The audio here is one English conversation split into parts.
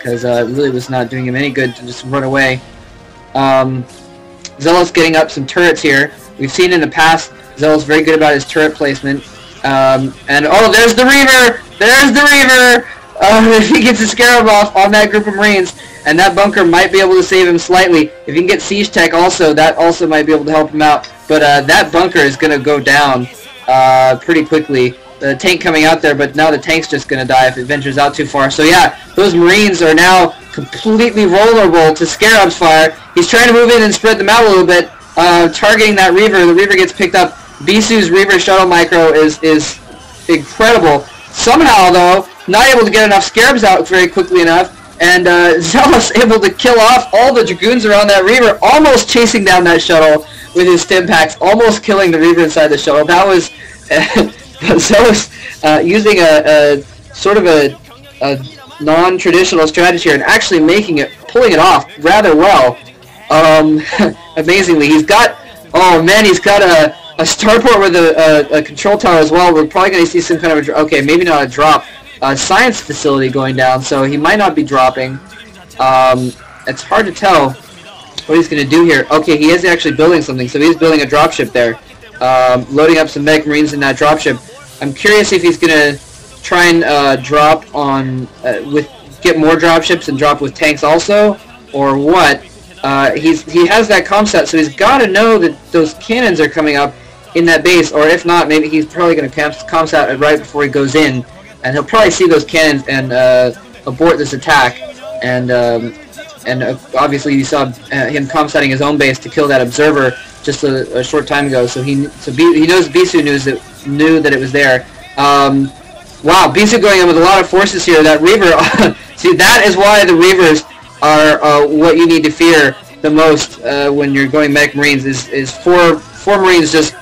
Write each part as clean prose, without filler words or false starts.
because it really was not doing him any good to just run away. Xellos getting up some turrets here. We've seen in the past Xellos very good about his turret placement. And oh, there's the Reaver! There's the Reaver! If he gets a Scarab off on that group of Marines, and that bunker might be able to save him slightly. If he can get Siege Tech also, that also might be able to help him out. But that bunker is going to go down pretty quickly. The tank coming out there, but now the tank's just going to die if it ventures out too far. So yeah, those Marines are now completely vulnerable to Scarab's fire. He's trying to move in and spread them out a little bit, targeting that Reaver. The Reaver gets picked up. Bisu's Reaver Shuttle Micro is incredible. Somehow, though, not able to get enough Scarabs out very quickly enough, and Xellos able to kill off all the Dragoons around that Reaver, almost chasing down that shuttle with his stim packs, almost killing the Reaver inside the shuttle. That was Xellos using a sort of a non-traditional strategy here and actually pulling it off rather well. Amazingly, he's got, oh man, he's got a starport with a control tower as well. We're probably going to see some kind of okay, maybe not a drop. Science facility going down, so he might not be dropping. It's hard to tell what he's going to do here. Okay, he is actually building something, so he's building a dropship there. Loading up some medic Marines in that dropship. I'm curious if he's going to try and drop on, get more dropships and drop with tanks also, or what. He has that comm set, so he's got to know that those cannons are coming up in that base, or if not, maybe he's probably going to comm set right before he goes in, and he'll probably see those cannons and abort this attack. And obviously you saw him comm setting his own base to kill that observer just a short time ago. So he knows Bisu knew that it was there. Wow, Bisu going in with a lot of forces here. That Reaver, see, that is why the Reavers are what you need to fear the most when you're going medic Marines. Is four Marines just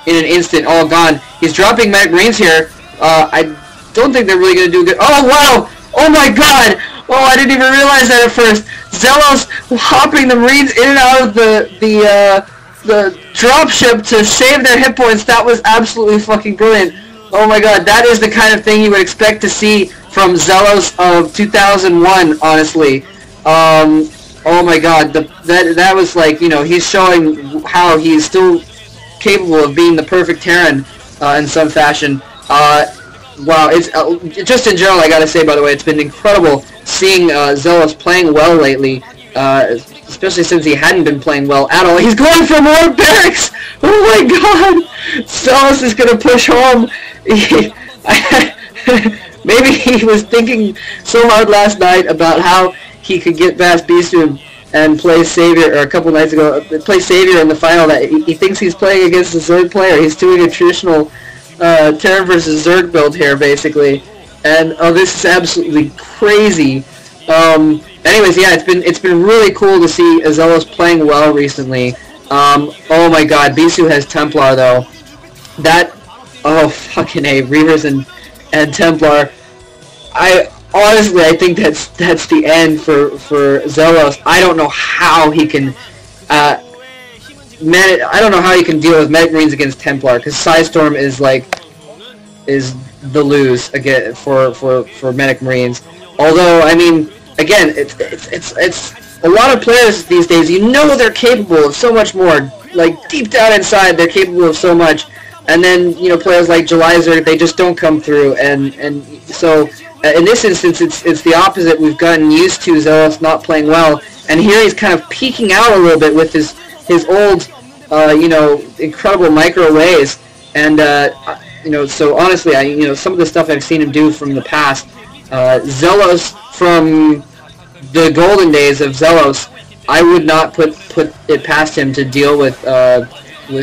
in an instant all gone. He's dropping medic Marines here. I don't think they're really going to do good. Oh wow! Oh my God! Oh, I didn't even realize that at first. Xellos hopping the Marines in and out of the dropship to save their hit points. That was absolutely fucking brilliant. Oh my God, that is the kind of thing you would expect to see from Xellos of 2001, honestly. Oh my God, that was like, you know, he's showing how he's still capable of being the perfect Terran in some fashion. Wow, it's just in general, I gotta say, by the way, it's been incredible seeing Xellos playing well lately, especially since he hadn't been playing well at all. He's going for more barracks! Oh my God! Xellos is gonna push home. Maybe he was thinking so hard last night about how he could get past Bisu and play Savior, or a couple nights ago, play Savior in the final, that he thinks he's playing against a Zerg player. He's doing a traditional Terran versus Zerg build here, basically, and oh, this is absolutely crazy. Anyways, yeah, it's been really cool to see Xellos playing well recently. Oh my God, Bisu has Templar though. That, oh fucking A, Reavers and Templar. I think that's the end for Xellos. I don't know how he can I don't know how you can deal with medic Marines against Templar, because Psystorm is the lose again for medic Marines. Although, I mean, again, it's a lot of players these days. You know they're capable of so much more. Like deep down inside, they're capable of so much. And then, you know, players like Jelizer, they just don't come through. And so in this instance, it's the opposite. We've gotten used to Xellos not playing well, and here he's kind of peeking out a little bit with his old, you know, incredible micro ways. And you know, so honestly, you know, some of the stuff I've seen him do from the past, Xellos from the golden days of Xellos, I would not put it past him to deal with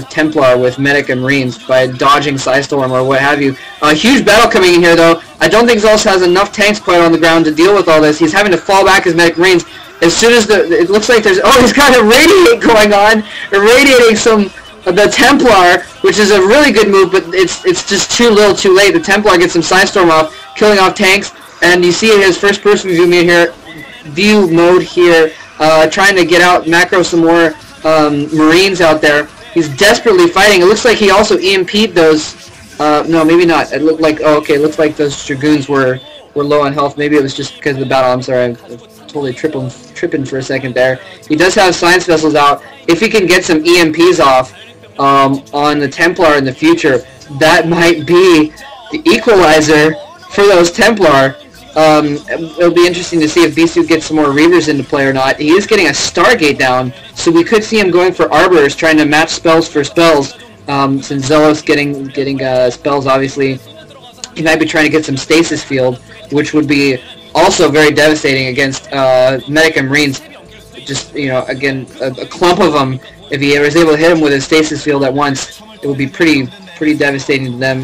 Templar, with Medic and Marines by dodging Psystorm or what have you. A huge battle coming in here, though. I don't think Xellos has enough tanks quite on the ground to deal with all this. He's having to fall back his Medic Marines. As soon as it looks like there's, oh, he's got a radiate going on, irradiating the Templar, which is a really good move, but it's just too little, too late. The Templar gets some Psystorm off, killing off tanks, and you see his first-person view mode here, trying to get out, macro some more Marines out there. He's desperately fighting. It looks like he also EMP'd those. No, maybe not. It looked like, oh, okay, it looks like those Dragoons were were low on health. Maybe it was just because of the battle. I'm sorry, I'm totally tripping for a second there. He does have Science Vessels out. If he can get some EMPs off on the Templar in the future, that might be the equalizer for those Templar. It'll be interesting to see if Bisu gets some more Reavers into play or not. He is getting a Stargate down, so we could see him going for Arbors, trying to match spells for spells. Since Xellos getting spells, obviously, he might be trying to get some Stasis Field, which would be also very devastating against Medic and Marines. Just, you know, again, a clump of them. If he was able to hit him with his Stasis Field at once, it would be pretty devastating to them.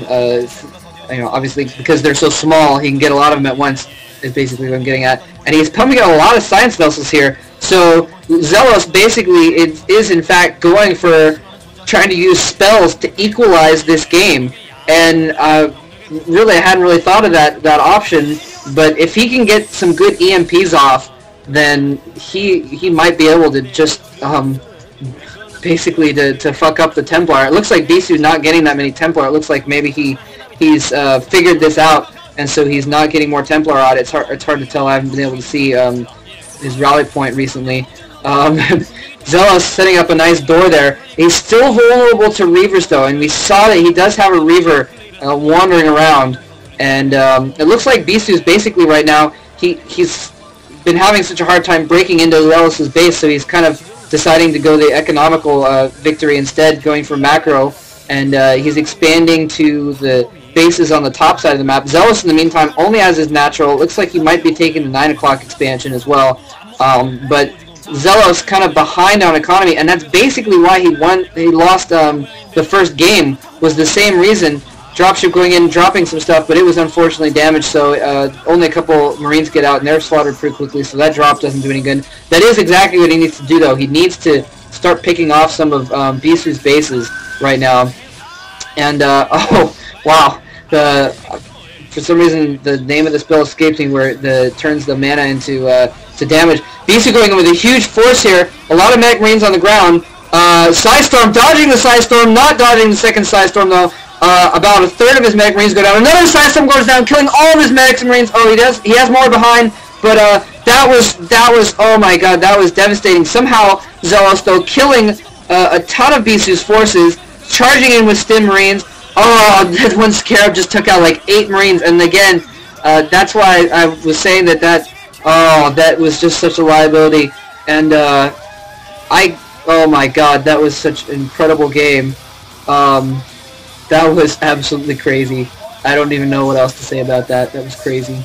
You know, obviously, because they're so small, he can get a lot of them at once, is basically what I'm getting at. And he's pumping out a lot of Science Vessels here. So Xellos basically is in fact going for trying to use spells to equalize this game. And really, I hadn't really thought of that option. But if he can get some good EMPs off, then he might be able to just basically to fuck up the Templar. It looks like Bisu not getting that many Templar. It looks like maybe he's figured this out, and so he's not getting more Templar out. It's hard to tell. I haven't been able to see his rally point recently. Xellos setting up a nice door there. He's still vulnerable to Reavers though, and we saw that he does have a Reaver wandering around. And it looks like Bisu's basically right now, he's been having such a hard time breaking into Xellos' base, so he's kind of deciding to go the economical victory instead, going for macro. And he's expanding to the bases on the top side of the map. Xellos, in the meantime, only has his natural. It looks like he might be taking the 9 o'clock expansion as well. But Xellos kind of behind on economy, and that's basically why he lost the first game, was the same reason. Dropship going in, dropping some stuff, but it was unfortunately damaged, so only a couple Marines get out, and they're slaughtered pretty quickly, so that drop doesn't do any good. That is exactly what he needs to do, though. He needs to start picking off some of Bisu's bases right now. And, oh, wow. For some reason, the name of the spell escaped me, where it turns the mana into to damage. Bisu going in with a huge force here. A lot of Medic Marines on the ground. Psystorm dodging the Psystorm, not dodging the second Psystorm, though. About a third of his Medic Marines go down. Another Psystorm goes down, killing all of his Medics and Marines. Oh, he has more behind, but that was, oh my god, that was devastating. Somehow, Xellos, though, killing a ton of Bisu's forces, charging in with Stim Marines. Oh, that one Scarab just took out like 8 Marines, and again, that's why I was saying that was just such a liability. And oh my god, that was such an incredible game. That was absolutely crazy. I don't even know what else to say about that. That was crazy.